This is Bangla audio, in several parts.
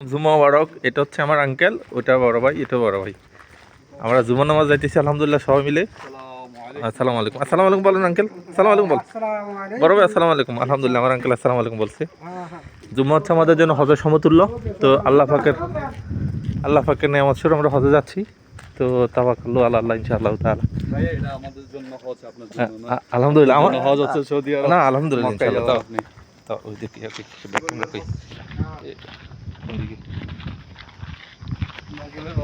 জুমা মোবারক। এটা হচ্ছে আমার আঙ্কেল, ওটা বড় ভাই, এটা বড় ভাই। আমরা জুমা নামাজ যাইতেছি আলহামদুলিল্লাহ সবাই মিলে। আসসালামু আলাইকুম, আসসালামু আলাইকুম বলেন আঙ্কেল। আসসালামু আলাইকুম বল। বড় ভাই আসসালামু আলাইকুম। আলহামদুলিল্লাহ আমার আঙ্কেল আসসালামু আলাইকুম বলছে। জুম্মা হচ্ছে আমাদের জন্য হজের সমতুল্য। তো আল্লাহ পাকের নেয়ামত স্বরূপ আমরা হজে যাচ্ছি। তো তাওয়াক্কালু আলা আল্লাহ ইনশাআল্লাহ তাআলা। ভাই এটা আমাদের জন্য হজ, আপনার জন্য না। আলহামদুলিল্লাহ আমার হজ হচ্ছে সৌদি আরব। না আলহামদুলিল্লাহ মক্কায় ইনশাআল্লাহ। যাওয়া আপনি। তো ওই দিকে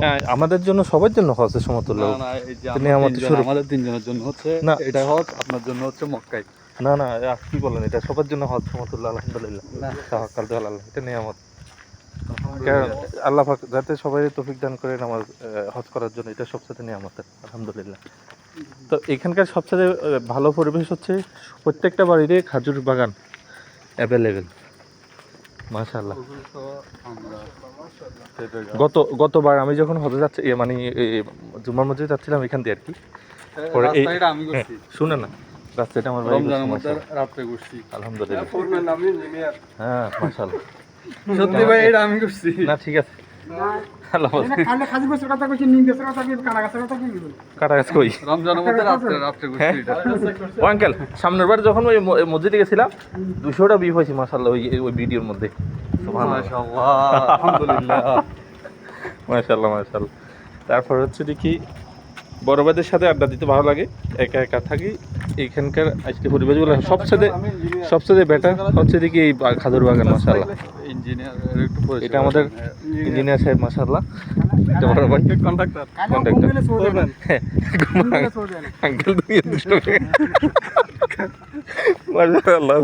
হ্যাঁ আমাদের জন্য সবার জন্য হজের সমতুল্য। না না, এই যে আমাদের তিনজনের জন্য হচ্ছে না এটা হজ, আপনার জন্য হচ্ছে মক্কায়। না না কি বলেন, এটা সবার জন্য হজ সমতুল্য আলহামদুলিল্লাহ। তাওয়াক্কালতু আলা আল্লাহ, এটা নিয়ামত। কারণ আল্লাহ পাক যাতে সবাই তৌফিক দান করেন আমার হজ করার জন্য, এটা সবচেয়ে নিয়ামত আলহামদুলিল্লাহ। তো এখানকার সবচেয়ে ভালো পরিবেশ হচ্ছে প্রত্যেকটা বাড়িতে খাজুর বাগান অ্যাভেলেবেল মাশাআল্লাহ। গতবার আমি যখন হজে যাচ্ছি মানে জুমার মসজিদে যাচ্ছিলাম এখান দিয়ে আর কি, পরে এই শুনে না রাস্তাটা আমার রমজানের মধ্যে রাত্রে ঘুরছি আলহামদুলিল্লাহ। হ্যাঁ মাশাআল্লাহ সত্যি ভাই, এটা আমি করছি না। ঠিক আছে রমজানের মধ্যে রাত্রে ঘুরছি এটা। আঙ্কেল সামনের বার যখন ওই মসজিদে গেছিলাম 200টা ভিউ হয়েছে মাশাআল্লাহ ওই ভিডিওর মধ্যে। মাশাআল্লাহ আলহামদুলিল্লাহ মাশাআল্লাহ মাশাআল্লাহ। তারপর হচ্ছে দেখি বড় ভাইদের সাথে আড্ডা দিতে ভালো লাগে, একা একা থাকি। এখানকার আজকে পরিবেশগুলো সবচেয়ে বেটার হচ্ছে দেখি এই খাদুর বাগান মাশাআল্লাহ। এটা আমাদের ইঞ্জিনিয়ার সাহেব মাশাআল্লাহ। এটা বড় ভাই কন্ট্রাক্টর আঙ্কেল তুমি দুষ্ট মাশাআল্লাহ।